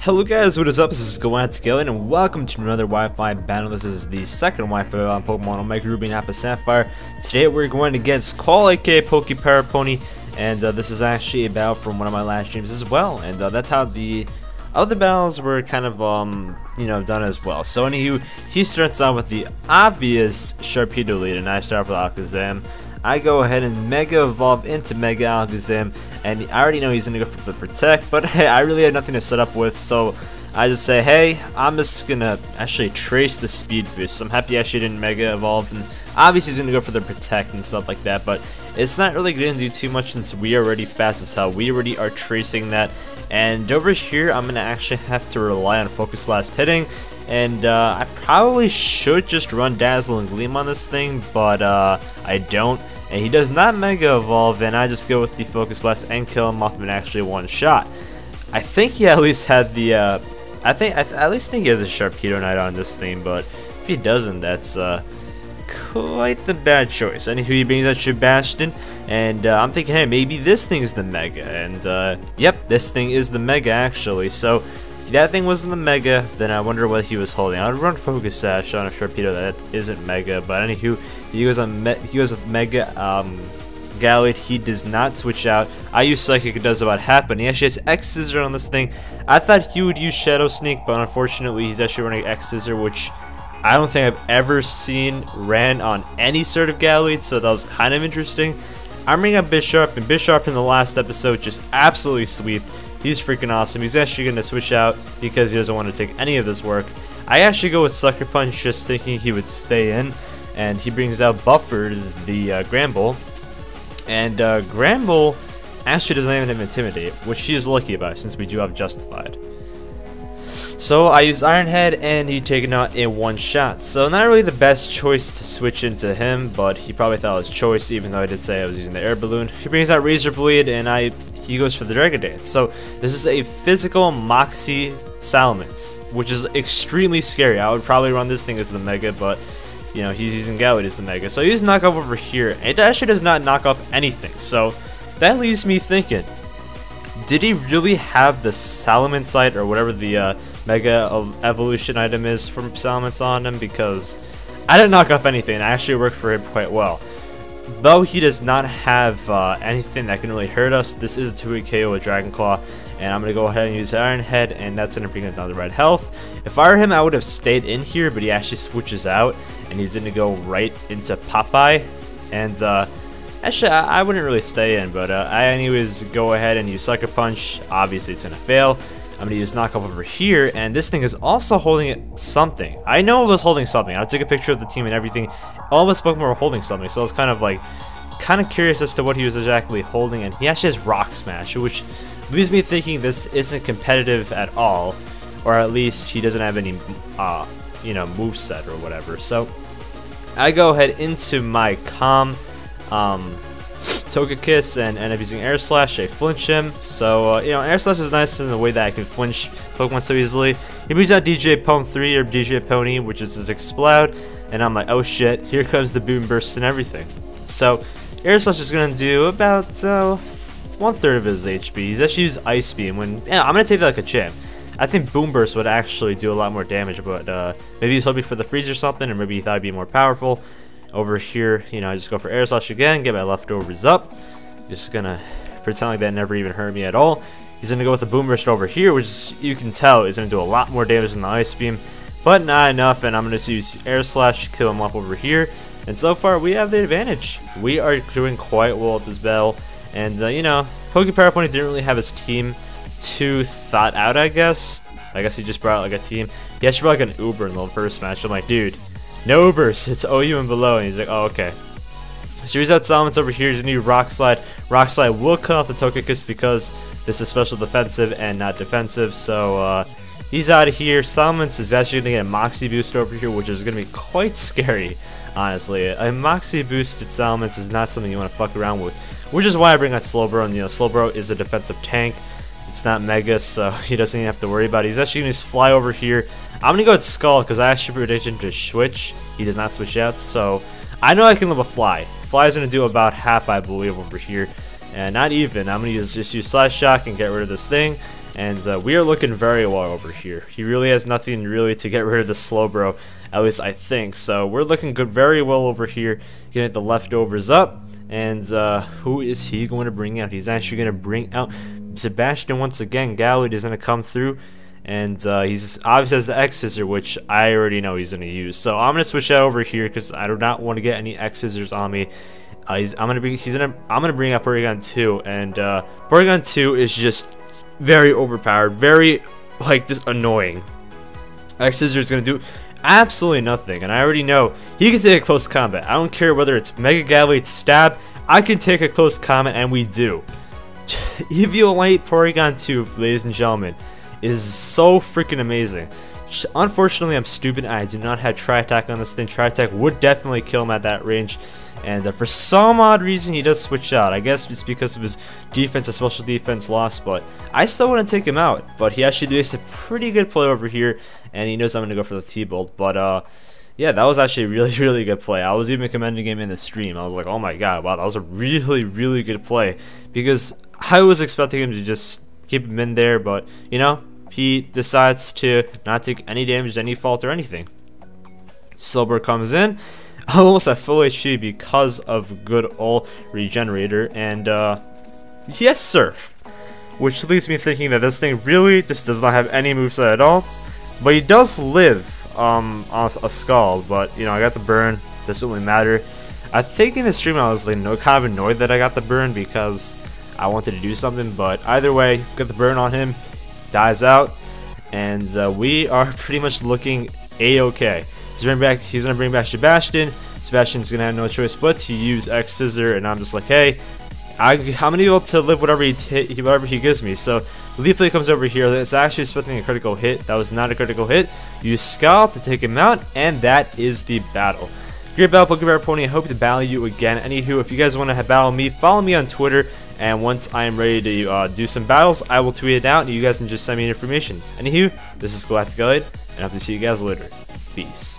Hello guys, what is up? This is GalacticElliot and welcome to another Wi-Fi battle. This is the second Wi-Fi battle on Pokemon Omega Ruby and Alpha Sapphire. Today we're going against Call aka Pokepower Pony, and this is actually a battle from one of my last streams as well. And that's how the other battles were kind of done as well. So anywho, he starts out with the obvious Sharpedo lead, and I start off with Alakazam. I go ahead and Mega Evolve into Mega Alakazam, and I already know he's going to go for the Protect, but hey, I really had nothing to set up with, so I just say, hey, I'm just going to actually trace the Speed Boost. So I'm happy I actually didn't Mega Evolve, and obviously he's going to go for the Protect and stuff like that, but it's not really going to do too much since we are already fast as hell. We already are tracing that, and over here, I'm going to actually have to rely on Focus Blast hitting, and I probably should just run Dazzle and Gleam on this thing, but I don't. And he does not Mega Evolve, and I just go with the Focus Blast and kill him off in actually one shot. I think he at least had the, I at least think he has a Sharpedo Knight on this thing, but if he doesn't, that's quite the bad choice. Anywho, he brings out Sebastian, and I'm thinking, hey, maybe this thing's the Mega, and yep, this thing is the Mega actually. So if that thing wasn't the Mega, then I wonder what he was holding. I would run Focus Sash on a Sharpedo that isn't Mega, but anywho, he goes with Mega Galliot. He does not switch out. I use Psychic, it does about half, but he actually has X Scissor on this thing. I thought he would use Shadow Sneak, but unfortunately he's actually running X Scissor, which I don't think I've ever seen ran on any sort of Galliot, so that was kind of interesting. I'm bringing up Bisharp, and Bisharp in the last episode just absolutely sweep. He's freaking awesome. He's actually going to switch out because he doesn't want to take any of this work. I actually go with Sucker Punch just thinking he would stay in, and he brings out Buffer, the Gramble. And Gramble actually doesn't even have Intimidate, which she is lucky about since we do have Justified. So I use Iron Head, and he taken out in one shot. So not really the best choice to switch into him, but he probably thought it was choice, even though I did say I was using the Air Balloon. He brings out Razor Blade, and he goes for the Dragon Dance. So this is a physical Moxie Salamence, which is extremely scary. I would probably run this thing as the Mega, but you know, he's using Galliot as the Mega. So he's knockoff over here. It actually does not knock off anything. So that leaves me thinking, did he really have the Salamence sight or whatever the Mega Evolution item is from Salamence on him? Because I didn't knock off anything. It actually worked for him quite well. Though he does not have anything that can really hurt us, this is a 2-hit KO with Dragon Claw, and I'm going to go ahead and use Iron Head, and that's going to bring him down to red health. If I were him, I would have stayed in here, but he actually switches out, and he's going to go right into Popeye, and actually, I wouldn't really stay in, but I anyways go ahead and use Sucker Punch. Obviously, it's going to fail. I'm going to use Knockoff over here, and this thing is also holding something. I know it was holding something. I took a picture of the team and everything. All of us Pokemon were holding something, so I was kind of curious as to what he was exactly holding, and he actually has Rock Smash, which leaves me thinking this isn't competitive at all, or at least he doesn't have any, moveset or whatever. So I go ahead into my Calm, Togekiss, and end up using Air Slash. I flinch him, so Air Slash is nice in the way that I can flinch Pokemon so easily. He brings out DJ Pwn 3 or DJ Pony, which is his Explode, and I'm like, oh shit, here comes the Boom Burst and everything. So Air Slash is gonna do about 1/3 of his HP. He's actually used Ice Beam when I'm gonna take that like a champ. I think Boom Burst would actually do a lot more damage, but maybe he's hoping for the freeze or something, or maybe he thought it'd be more powerful. Over here, I just go for Air Slash again, get my leftovers up. Just gonna pretend like that never even hurt me at all. He's gonna go with the Boom Burst over here, which you can tell is gonna do a lot more damage than the Ice Beam, but not enough, and I'm gonna use Air Slash to kill him off over here. And so far, we have the advantage. We are doing quite well at this battle, and Pokepower Pony didn't really have his team too thought out, I guess. I guess he just brought out like a team. He actually brought like an Uber in the first match. I'm like, dude, no Ubers, it's OU and below, and he's like, oh, okay. So he's out Salamence over here, he's gonna use Rock Slide. Rock Slide will cut off the Togekiss because this is special defensive and not defensive, so he's out of here. Salamence is actually gonna get a Moxie boost over here, which is gonna be quite scary, honestly. A Moxie boosted Salamence is not something you wanna fuck around with, which is why I bring out Slowbro, and Slowbro is a defensive tank. It's not Mega, so he doesn't even have to worry about it. He's actually going to fly over here. I'm going to go with Skull because I actually predicted him to switch. He does not switch out, so I know I can live a Fly. Fly is going to do about half, I believe, over here. And not even. I'm going to just use Slash Shock and get rid of this thing. And we are looking very well over here. He really has nothing really to get rid of the Slowbro, at least I think. So we're looking good, very well over here. Getting the leftovers up. And who is he going to bring out? He's actually going to bring out Sebastian once again. GalacticElliot is going to come through. And he's obviously has the X scissor, which I already know he's going to use. So I'm going to switch that over here because I do not want to get any X scissors on me. I'm gonna bring up Porygon 2, and Porygon 2 is just very overpowered, very like just annoying. X Scissor is gonna do absolutely nothing, and I already know he can take a close combat. I don't care whether it's Mega GalacticElliot Stab, I can take a close combat, and we do. Eviolite Porygon 2, ladies and gentlemen, is so freaking amazing. Unfortunately, I'm stupid. I do not have Tri-Attack on this thing. Tri-Attack would definitely kill him at that range. And for some odd reason, he does switch out. I guess it's because of his defense, his special defense loss. But I still wouldn't take him out. But he actually does a pretty good play over here. And he knows I'm going to go for the T-Bolt. But yeah, that was actually a really, really good play. I was even commending him in the stream. I was like, oh my god, wow, that was a really, really good play. Because I was expecting him to just keep him in there. But, you know, he decides to not take any damage, any fault, or anything. Silver comes in, almost at full HP because of good old Regenerator, and yes, Surf, which leaves me thinking that this thing really just does not have any moveset at all. But he does live on a Scald, but you know, I got the burn, doesn't really matter. I think in the stream I was like kind of annoyed that I got the burn because I wanted to do something, but either way, got the burn on him, dies out, and we are pretty much looking a-okay. He's gonna bring back Sebastian. Sebastian's gonna have no choice but to use X Scissor, and I'm just like, hey, I'm gonna be able to live whatever he gives me. So Leafly comes over here. It's actually expecting a critical hit. That was not a critical hit. Use Scald to take him out, and that is the battle. Great battle, Pokemon Pony. I hope to battle you again. Anywho, if you guys want to battle me, follow me on Twitter. And once I am ready to do some battles, I will tweet it out, and you guys can just send me information. Anywho, this is GalacticElliot, and I hope to see you guys later. Peace.